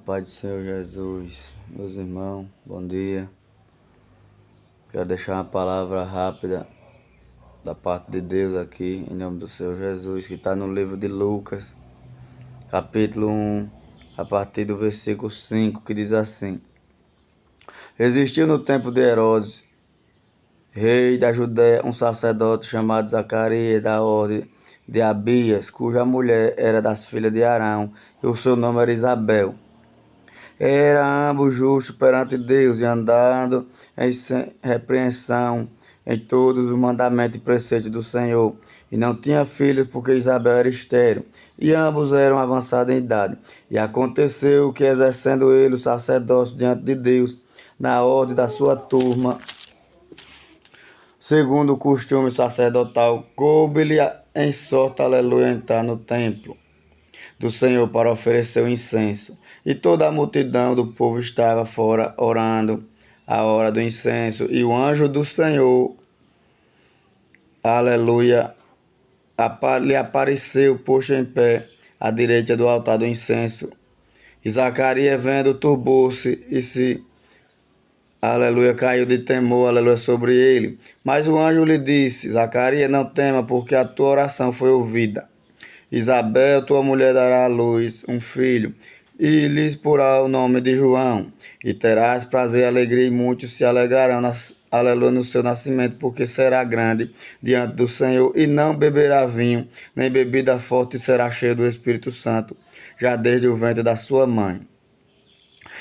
Paz do Senhor Jesus, meus irmãos, bom dia. Quero deixar uma palavra rápida da parte de Deus aqui, em nome do Senhor Jesus, que está no livro de Lucas, capítulo 1, a partir do versículo 5, que diz assim: Existiu no tempo de Herodes, rei da Judéia, um sacerdote chamado Zacarias, da ordem de Abias, cuja mulher era das filhas de Arão, e o seu nome era Isabel. Eram ambos justos perante Deus e andando sem repreensão em todos os mandamentos e preceitos do Senhor. E não tinha filhos porque Isabel era estéril. E ambos eram avançados em idade. E aconteceu que, exercendo ele o sacerdócio diante de Deus, na ordem da sua turma, segundo o costume sacerdotal, coube-lhe em sorte, aleluia, entrar no templo do Senhor para oferecer o incenso. E toda a multidão do povo estava fora orando a hora do incenso. E o anjo do Senhor, aleluia, lhe apareceu posto em pé à direita do altar do incenso. E Zacarias, vendo, turbou-se e aleluia, caiu de temor, aleluia, sobre ele. Mas o anjo lhe disse: Zacarias, não tema, porque a tua oração foi ouvida. Isabel, tua mulher, dará à luz um filho, e lhes porá o nome de João. E terás prazer e alegria, e muitos se alegrarão, aleluia, no seu nascimento, porque será grande diante do Senhor, e não beberá vinho, nem bebida forte, e será cheio do Espírito Santo, já desde o ventre da sua mãe.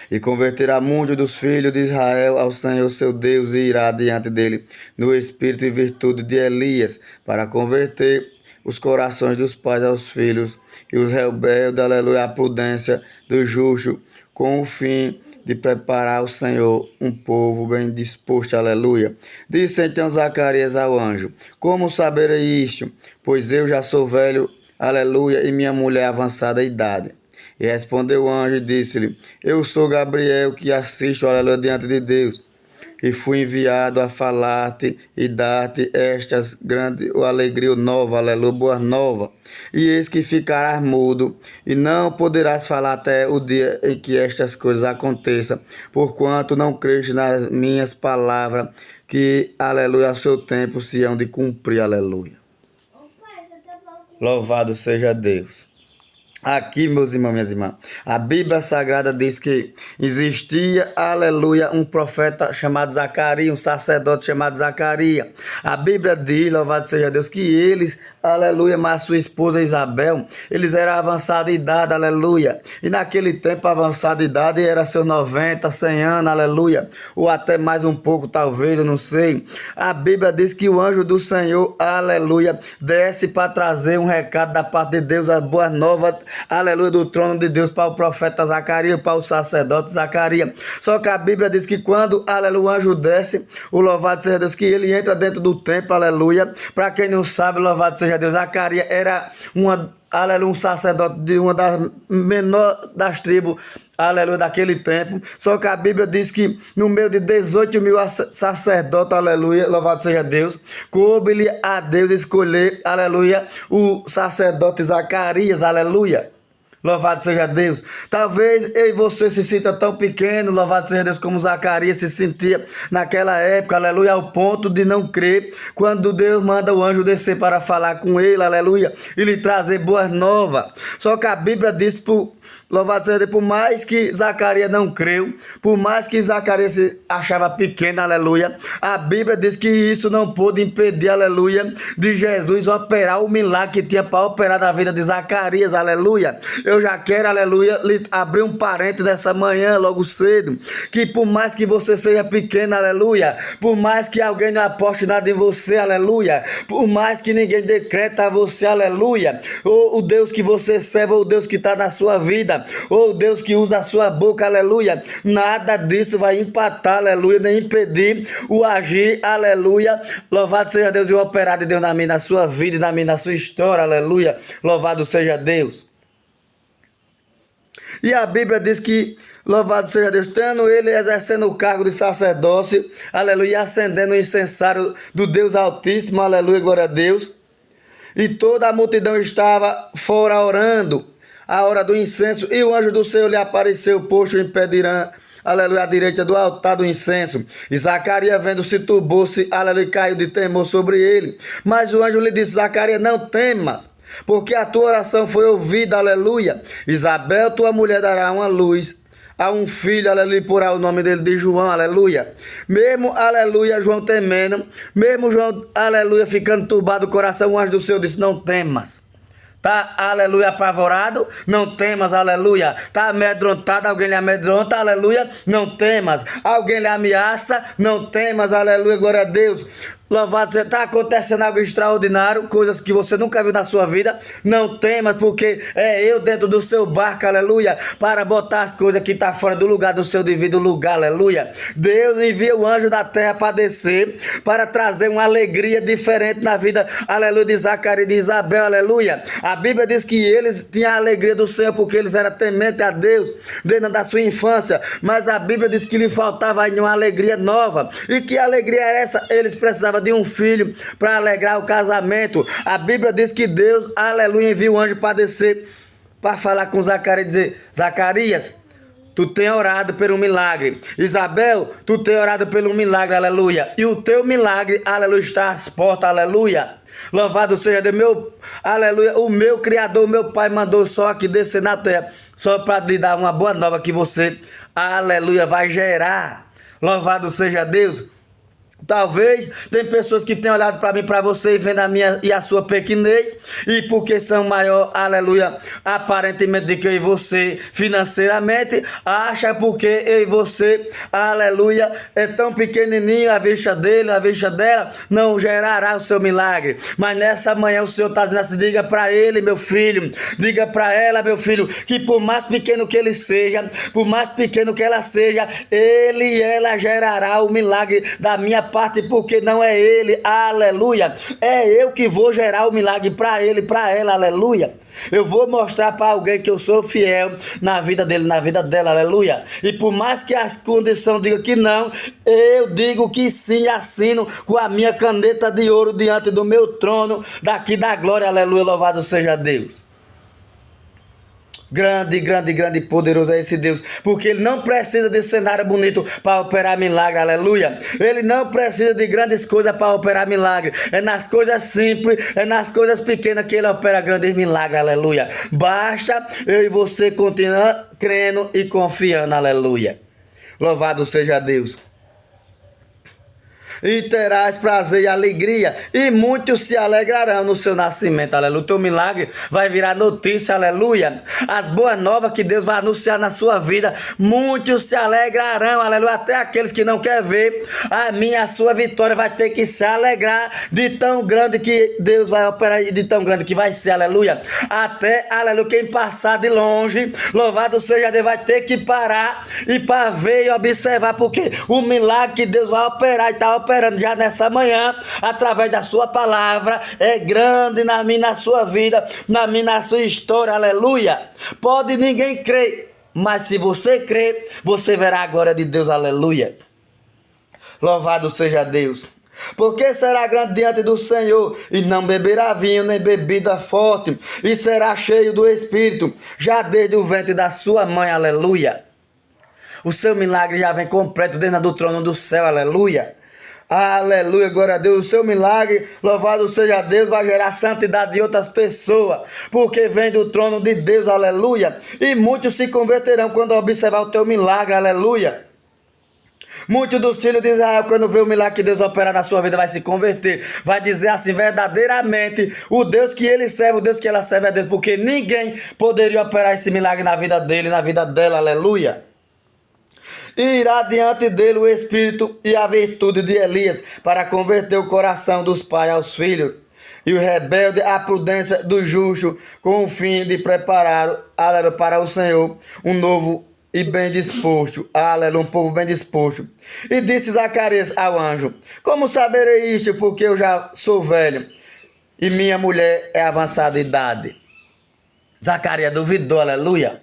E converterá muitos dos filhos de Israel ao Senhor seu Deus, e irá diante dele no espírito e virtude de Elias, para converter os corações dos pais aos filhos, e os rebeldes, aleluia, à prudência do justo, com o fim de preparar ao Senhor um povo bem disposto, aleluia. Disse então Zacarias ao anjo: Como saberei isto? Pois eu já sou velho, aleluia, e minha mulher avançada idade. E respondeu o anjo e disse-lhe: Eu sou Gabriel, que assisto, aleluia, diante de Deus. E fui enviado a falar-te e dar-te estas grandes alegria nova, aleluia, boa nova. E eis que ficarás mudo, e não poderás falar até o dia em que estas coisas aconteçam, porquanto não creste nas minhas palavras, que, aleluia, ao seu tempo se hão de cumprir, aleluia. Louvado seja Deus. Aqui, meus irmãos, minhas irmãs, a Bíblia Sagrada diz que existia, aleluia, um profeta chamado Zacarias, um sacerdote chamado Zacarias. A Bíblia diz, louvado seja Deus, que eles, aleluia, mas sua esposa Isabel, eles eram avançados de idade, aleluia. E naquele tempo, avançada idade era seus 90, 100 anos, aleluia. Ou até mais um pouco, talvez, eu não sei. A Bíblia diz que o anjo do Senhor, aleluia, desce para trazer um recado da parte de Deus, a boa nova, aleluia, do trono de Deus para o profeta Zacarias, para o sacerdote Zacarias. Só que a Bíblia diz que quando, aleluia, o anjo desce, o louvado seja Deus, que ele entra dentro do templo, aleluia. Para quem não sabe, louvado seja Deus, Zacarias era aleluia, um sacerdote de uma das menores das tribos, aleluia, daquele tempo. Só que a Bíblia diz que no meio de 18 mil sacerdotes, aleluia, louvado seja Deus, coube-lhe a Deus escolher, aleluia, o sacerdote Zacarias, aleluia. Louvado seja Deus. Talvez eu e você se sinta tão pequeno, louvado seja Deus, como Zacarias se sentia naquela época, aleluia, ao ponto de não crer, quando Deus manda o anjo descer para falar com ele, aleluia, e lhe trazer boas novas. Só que a Bíblia diz, louvado seja Deus, por mais que Zacarias não creu, por mais que Zacarias se achava pequeno, aleluia, a Bíblia diz que isso não pôde impedir, aleluia, de Jesus operar o milagre que tinha para operar na vida de Zacarias, aleluia. Eu já quero, aleluia, abrir um parênteses dessa manhã, logo cedo, que por mais que você seja pequeno, aleluia, por mais que alguém não aposte nada em você, aleluia, por mais que ninguém decreta a você, aleluia, ou o Deus que você serve, ou o Deus que está na sua vida, ou o Deus que usa a sua boca, aleluia, nada disso vai empatar, aleluia, nem impedir o agir, aleluia, louvado seja Deus e o operar de Deus na sua vida e na sua história, aleluia, louvado seja Deus. E a Bíblia diz que, louvado seja Deus, tendo ele exercendo o cargo de sacerdócio, aleluia, e acendendo o incensário do Deus Altíssimo, aleluia, glória a Deus. E toda a multidão estava fora orando a hora do incenso, e o anjo do Senhor lhe apareceu, posto em pé de aleluia, à direita do altar do incenso. E Zacarias, vendo-se, turbou-se, aleluia, caiu de temor sobre ele. Mas o anjo lhe disse: Zacarias, não temas, porque a tua oração foi ouvida, aleluia. Isabel, tua mulher, dará uma luz a um filho, aleluia, porá o nome dele de João, aleluia. Mesmo, aleluia, João temendo, mesmo João, aleluia, ficando turbado o coração, o anjo do Senhor disse: não temas. Tá, aleluia, apavorado? Não temas, aleluia. Tá amedrontado? Alguém lhe amedronta? Aleluia. Não temas. Alguém lhe ameaça? Não temas, aleluia, glória a Deus. Louvado seja, está acontecendo algo extraordinário, coisas que você nunca viu na sua vida. Não temas, porque é eu dentro do seu barco, aleluia, para botar as coisas que estão fora do lugar, do seu devido lugar, aleluia. Deus envia o anjo da terra para descer, para trazer uma alegria diferente na vida, aleluia, de Zacarias e de Isabel, aleluia. A Bíblia diz que eles tinham a alegria do Senhor, porque eles eram tementes a Deus, dentro da sua infância. Mas a Bíblia diz que lhe faltava ainda uma alegria nova. E que alegria era essa? Eles precisavam de um filho para alegrar o casamento. A Bíblia diz que Deus, aleluia, envia o anjo para descer, para falar com Zacarias e dizer: Zacarias, tu tem orado pelo milagre. Isabel, tu tem orado pelo milagre, aleluia. E o teu milagre, aleluia, está às portas, aleluia. Louvado seja Deus, meu, aleluia, o meu Criador, o meu Pai mandou só aqui descer na terra, só para lhe dar uma boa nova que você, aleluia, vai gerar. Louvado seja Deus. Talvez tem pessoas que têm olhado para mim, para você, e vendo a minha e a sua pequenez, e porque são maior, aleluia, aparentemente do que eu e você financeiramente, acha porque eu e você, aleluia, é tão pequenininho, a vista dele, a vista dela, não gerará o seu milagre. Mas nessa manhã o Senhor está dizendo assim: diga para ele, meu filho, diga para ela, meu filho, que por mais pequeno que ele seja, por mais pequeno que ela seja, ele e ela gerará o milagre da minha parte, porque não é ele, aleluia, é eu que vou gerar o milagre para ele, para ela, aleluia. Eu vou mostrar para alguém que eu sou fiel na vida dele, na vida dela, aleluia. E por mais que as condições digam que não, eu digo que sim, assino com a minha caneta de ouro diante do meu trono, daqui da glória, aleluia, louvado seja Deus. Grande, grande, grande, poderoso é esse Deus, porque ele não precisa de cenário bonito para operar milagre, aleluia. Ele não precisa de grandes coisas para operar milagre. É nas coisas simples, é nas coisas pequenas que ele opera grandes milagres, aleluia. Basta eu e você continuar crendo e confiando, aleluia. Louvado seja Deus. E terás prazer e alegria, e muitos se alegrarão no seu nascimento, aleluia. O teu milagre vai virar notícia, aleluia. As boas novas que Deus vai anunciar na sua vida, muitos se alegrarão, aleluia. Até aqueles que não querem ver a minha, a sua vitória, vai ter que se alegrar de tão grande que Deus vai operar, de tão grande que vai ser, aleluia. Até, aleluia, quem passar de longe, louvado seja Deus, vai ter que parar e para ver e observar, porque o milagre que Deus vai operar e está operando já nessa manhã, através da sua palavra, é grande na minha, na sua vida, na minha, na sua história, aleluia. Pode ninguém crer, mas se você crer, você verá a glória de Deus, aleluia. Louvado seja Deus. Porque será grande diante do Senhor, e não beberá vinho nem bebida forte, e será cheio do Espírito, já desde o ventre da sua mãe, aleluia. O seu milagre já vem completo dentro do trono do céu, aleluia. Aleluia, glória a Deus. O seu milagre, louvado seja Deus, vai gerar santidade de outras pessoas, porque vem do trono de Deus, aleluia. E muitos se converterão quando observar o teu milagre, aleluia. Muitos dos filhos de Israel, quando vê o milagre que Deus opera na sua vida, vai se converter. Vai dizer assim, verdadeiramente, o Deus que ele serve, o Deus que ela serve é Deus, porque ninguém poderia operar esse milagre na vida dele, na vida dela, aleluia. E irá diante dele o espírito e a virtude de Elias, para converter o coração dos pais aos filhos, e o rebelde a prudência do justo, com o fim de preparar, aleluia, para o Senhor um novo e bem disposto, aleluia, um povo bem disposto. E disse Zacarias ao anjo: como saberei isto, porque eu já sou velho e minha mulher é avançada de idade? Zacarias duvidou, aleluia.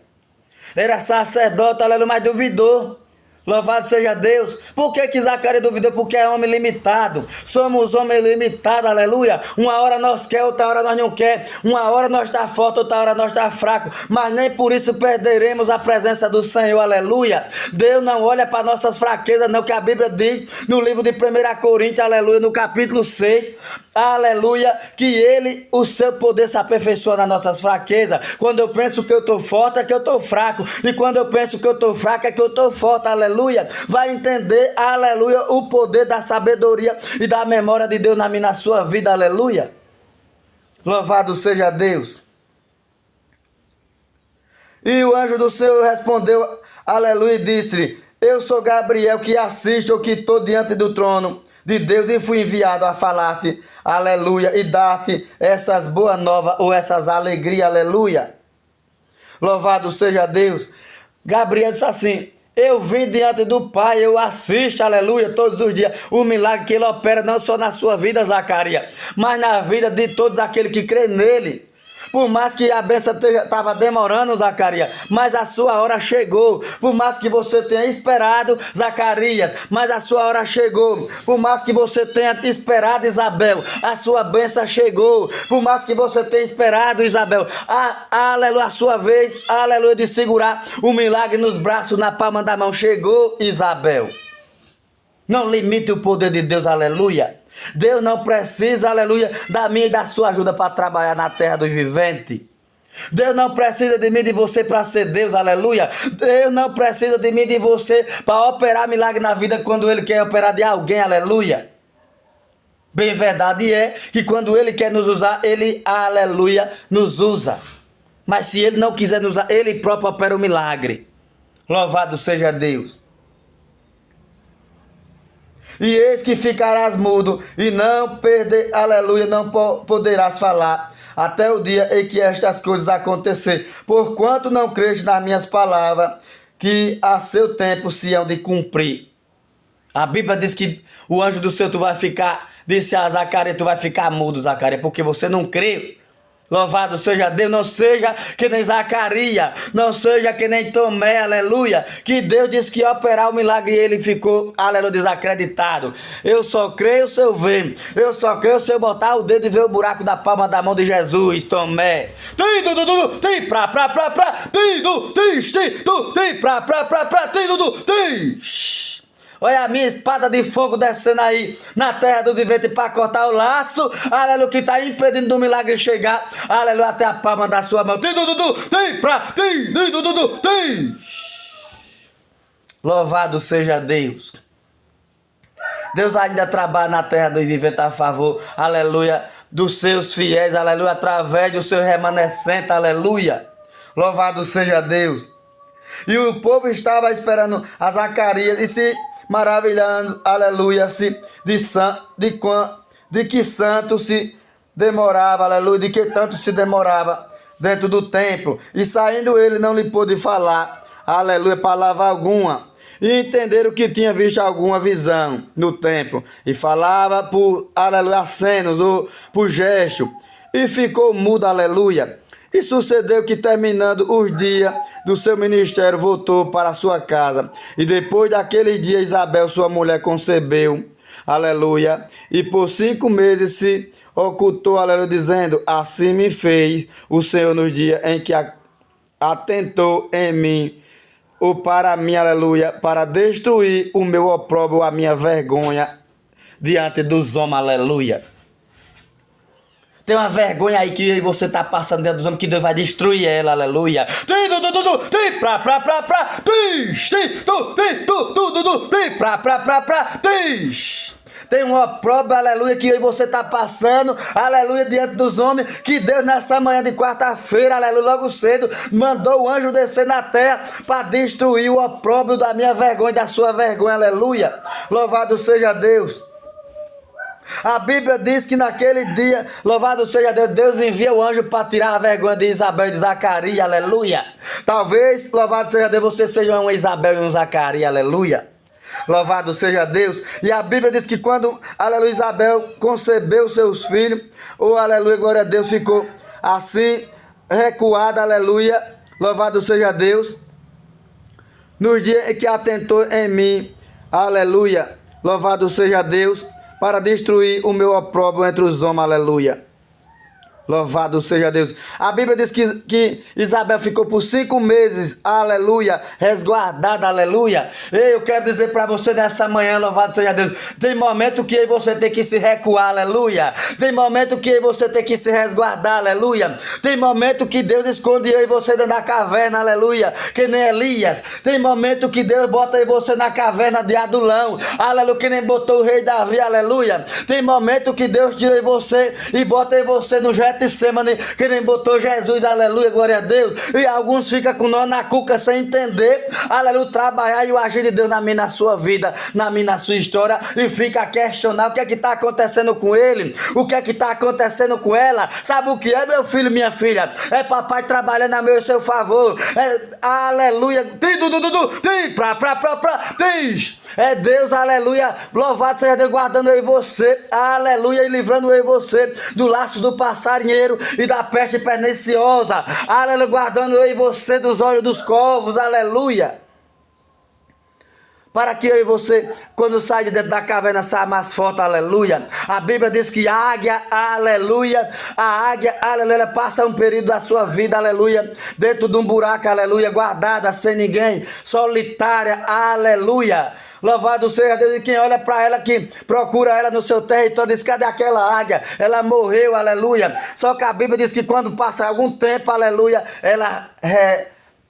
Era sacerdote, aleluia, mas duvidou. Louvado seja Deus. Por que Zacarias duvidou? Porque é homem limitado. Somos homens limitados, aleluia. Uma hora nós quer, outra hora nós não quer. Uma hora nós está forte, outra hora nós está fraco. Mas nem por isso perderemos a presença do Senhor, aleluia. Deus não olha para nossas fraquezas, não, que a Bíblia diz no livro de 1 Coríntios, aleluia, no capítulo 6, aleluia, que Ele, o seu poder se aperfeiçoa nas nossas fraquezas. Quando eu penso que eu estou forte, é que eu estou fraco. E quando eu penso que eu estou fraco, é que eu estou forte, aleluia. Vai entender, aleluia, o poder da sabedoria e da memória de Deus na sua vida, aleluia. Louvado seja Deus. E o anjo do Senhor respondeu, aleluia, e disse: eu sou Gabriel, que assisto, ou que estou diante do trono de Deus, e fui enviado a falar-te, aleluia, e dar-te essas boas novas, ou essas alegrias, aleluia. Louvado seja Deus. Gabriel disse assim: eu vim diante do Pai, eu assisto, aleluia, todos os dias, o milagre que Ele opera, não só na sua vida, Zacarias, mas na vida de todos aqueles que crêem nele. Por mais que a bênção estava demorando, Zacarias, mas a sua hora chegou. Por mais que você tenha esperado, Zacarias, mas a sua hora chegou. Por mais que você tenha esperado, Isabel, a sua bênção chegou. Por mais que você tenha esperado, Isabel, aleluia, a sua vez, aleluia, de segurar o milagre nos braços, na palma da mão, chegou, Isabel. Não limite o poder de Deus, aleluia. Deus não precisa, aleluia, da minha e da sua ajuda para trabalhar na terra dos viventes. Deus não precisa de mim e de você para ser Deus, aleluia. Deus não precisa de mim e de você para operar milagre na vida quando Ele quer operar de alguém, aleluia. Bem, verdade é que quando Ele quer nos usar, Ele, aleluia, nos usa. Mas se Ele não quiser nos usar, Ele próprio opera o milagre. Louvado seja Deus. E eis que ficarás mudo, e não aleluia, não poderás falar, até o dia em que estas coisas acontecer, porquanto não creste nas minhas palavras, que a seu tempo se hão de cumprir. A Bíblia diz que o anjo do Senhor, tu vai ficar, disse a Zacarias, tu vai ficar mudo, Zacarias, porque você não crê. Louvado seja Deus, não seja que nem Zacarias, não seja que nem Tomé, aleluia, que Deus disse que ia operar o milagre e ele ficou, aleluia, desacreditado. Eu só creio se eu ver, eu só creio se eu botar o dedo e ver o buraco da palma da mão de Jesus, Tomé. Olha a minha espada de fogo descendo aí na terra dos viventes para cortar o laço, aleluia, que está impedindo do milagre chegar, aleluia, até a palma da sua mão. Louvado seja Deus. Deus ainda trabalha na terra dos viventes a favor, aleluia, dos seus fiéis, aleluia, através do seu remanescente, aleluia. Louvado seja Deus. E o povo estava esperando a Zacarias e se maravilhando, aleluia, de que santo se demorava, aleluia, de que tanto se demorava dentro do templo. E saindo ele não lhe pôde falar, aleluia, palavra alguma. E entenderam que tinha visto alguma visão no templo. E falava por, aleluia, acenos ou por gesto. E ficou mudo, aleluia. E sucedeu que, terminando os dias do seu ministério, voltou para a sua casa. E depois daquele dia, Isabel, sua mulher, concebeu, aleluia, e por 5 meses se ocultou, aleluia, dizendo: assim me fez o Senhor nos dias em que atentou em mim, ou para mim, aleluia, para destruir o meu opróbrio, a minha vergonha diante dos homens, aleluia. Tem uma vergonha aí que você tá passando dentro dos homens, que Deus vai destruir ela, aleluia. Tem um opróbrio, aleluia, que você tá passando, aleluia, diante dos homens, que Deus nessa manhã de quarta-feira, aleluia, logo cedo, mandou o anjo descer na terra para destruir o opróbrio da minha vergonha, da sua vergonha, aleluia. Louvado seja Deus. A Bíblia diz que naquele dia, louvado seja Deus, Deus envia o anjo para tirar a vergonha de Isabel e de Zacarias, aleluia. Talvez, louvado seja Deus, você seja uma Isabel e um Zacarias, aleluia. Louvado seja Deus. E a Bíblia diz que quando, aleluia, Isabel concebeu seus filhos, oh, aleluia, glória a Deus, ficou assim, recuada, aleluia, louvado seja Deus. nos dias em que atentou em mim, aleluia. Louvado seja Deus, para destruir o meu opróbrio entre os homens, aleluia. Louvado seja Deus. A Bíblia diz que Isabel ficou por 5 meses, aleluia, resguardada, aleluia. Eu quero dizer para você nessa manhã, louvado seja Deus, tem momento que você tem que se recuar, aleluia. Tem momento que você tem que se resguardar, aleluia. Tem momento que Deus esconde eu e você dentro da caverna, aleluia, que nem Elias. Tem momento que Deus bota eu e você na caverna de Adulão, aleluia, que nem botou o rei Davi, aleluia. Tem momento que Deus tira você e bota eu e você no Getsemane, que nem botou Jesus, aleluia, glória a Deus. E alguns ficam com nó na cuca sem entender, aleluia, trabalhar e o agir de Deus na minha, na sua vida, na minha, na sua história, e fica a questionar o que é que está acontecendo com ele, o que é que está acontecendo com ela. Sabe o que é, meu filho, minha filha? É papai trabalhando a meu seu favor, aleluia, é Deus, aleluia, louvado seja Deus, guardando eu e você, aleluia, e livrando eu e você do laço do passarinheiro e da peste perniciosa, aleluia, guardando eu e você dos olhos dos corvos, aleluia, para que eu e você, quando sai de dentro da caverna, saia mais forte, aleluia. A Bíblia diz que a águia, aleluia, ela passa um período da sua vida, aleluia, dentro de um buraco, aleluia, guardada, sem ninguém, solitária, aleluia. Louvado seja Deus, e quem olha para ela, que procura ela no seu território, diz, cadê aquela águia? Ela morreu, aleluia. Só que a Bíblia diz que quando passa algum tempo, aleluia, ela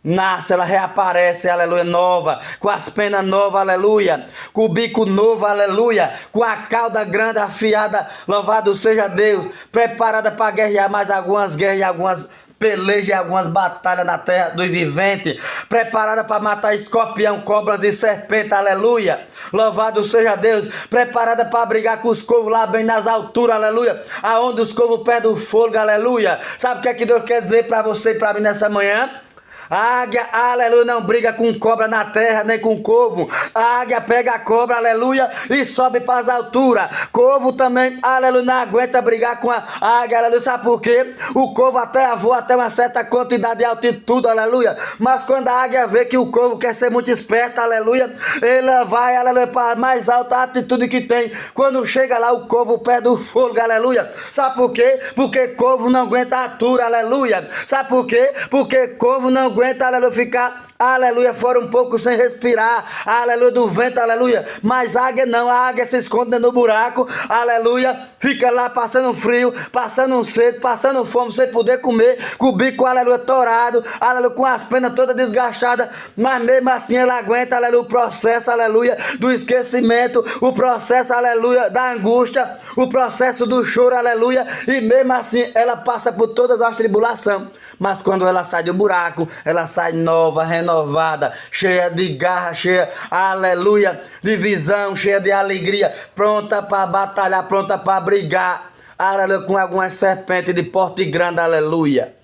nasce, ela reaparece, aleluia, nova, com as penas novas, aleluia, com o bico novo, aleluia, com a cauda grande, afiada, louvado seja Deus, preparada para guerrear mais algumas guerras e algumas peleja e algumas batalhas na terra dos viventes, preparada para matar escorpião, cobras e serpentes, aleluia, louvado seja Deus, preparada para brigar com os corvos lá bem nas alturas, aleluia, aonde os corvos perdem o fôlego, aleluia. Sabe o que é que Deus quer dizer para você e para mim nessa manhã? A águia, aleluia, não briga com cobra na terra, nem com corvo. A águia pega a cobra, aleluia, e sobe para as alturas. Corvo também, aleluia, não aguenta brigar com a águia, aleluia. Sabe por quê? O corvo até voa até uma certa quantidade de altitude, aleluia. Mas quando a águia vê que o corvo quer ser muito esperto, aleluia, ela vai, aleluia, para a mais alta altitude que tem. Quando chega lá, o corvo perde o fôlego, aleluia. Sabe por quê? Porque corvo não aguenta a altura, aleluia. Sabe por quê? Porque corvo não aguenta, aleluia, ficar, aleluia, fora um pouco sem respirar, aleluia, do vento, aleluia. Mas águia não, a águia se esconde no buraco, aleluia, fica lá passando frio, passando sede, passando fome, sem poder comer, com o bico, aleluia, torado, aleluia, com as penas todas desgastadas, mas mesmo assim ela aguenta, aleluia, o processo, aleluia, do esquecimento, o processo, aleluia, da angústia, o processo do choro, aleluia, e mesmo assim ela passa por todas as tribulações, mas quando ela sai do buraco, ela sai nova, renovada, cheia de garra, cheia, aleluia, de visão, cheia de alegria, pronta para batalhar, pronta para brigar, aleluia, com algumas serpentes de porte grande, aleluia.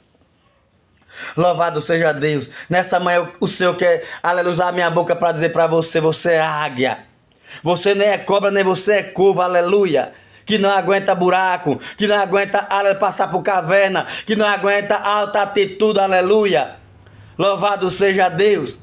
Louvado seja Deus. Nessa manhã o Senhor quer, aleluia, usar a minha boca para dizer para você, você é águia. Você nem é cobra, nem você é corvo, aleluia. Que não aguenta buraco, que não aguenta, aleluia, passar por caverna, que não aguenta alta altitude, aleluia. Louvado seja Deus.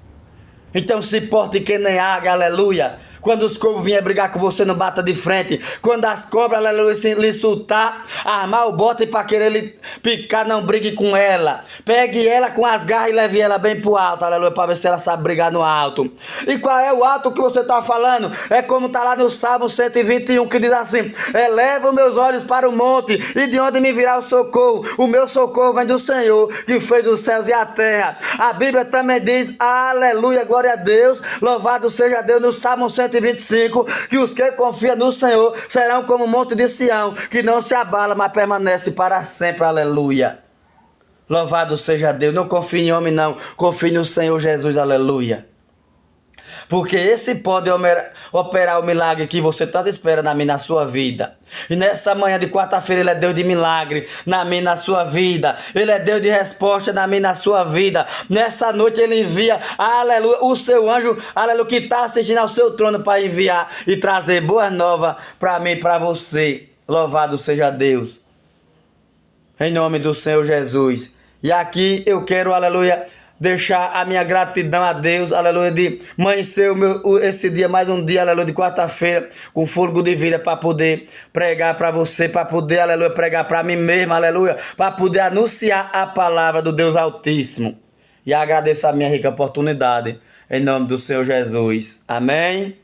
Então se porte que nem águia, aleluia. Quando os corvos vierem brigar com você, não bata de frente. Quando as cobras, aleluia, se lhe soltar, armar o bote para querer lhe picar, não brigue com ela. Pegue ela com as garras e leve ela bem pro alto, aleluia, para ver se ela sabe brigar no alto. E qual é o alto que você está falando? É como está lá no Salmo 121, que diz assim: eleva os meus olhos para o monte, e de onde me virá o socorro? O meu socorro vem do Senhor, que fez os céus e a terra. A Bíblia também diz, aleluia, glória a Deus, louvado seja Deus, no Salmo 125, que os que confiam no Senhor serão como o monte de Sião, que não se abala, mas permanece para sempre, aleluia. Louvado seja Deus. Não confie em homem não, confie no Senhor Jesus, aleluia. Porque esse pode operar o milagre que você tanto espera na minha, na sua vida. E nessa manhã de quarta-feira Ele é Deus de milagre na minha, na sua vida. Ele é Deus de resposta na minha, na sua vida. Nessa noite Ele envia, aleluia, o seu anjo, aleluia, que está assistindo ao seu trono para enviar e trazer boas novas para mim e para você. Louvado seja Deus. Em nome do Senhor Jesus. E aqui eu quero, aleluia, deixar a minha gratidão a Deus, aleluia, de amanhecer esse dia, mais um dia, aleluia, de quarta-feira, com fôlego de vida para poder pregar para você, para poder, aleluia, pregar para mim mesmo, aleluia, para poder anunciar a palavra do Deus Altíssimo. E agradeço a minha rica oportunidade, em nome do Senhor Jesus. Amém?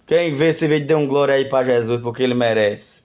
Quem vê esse vídeo, dê um glória aí para Jesus, porque Ele merece.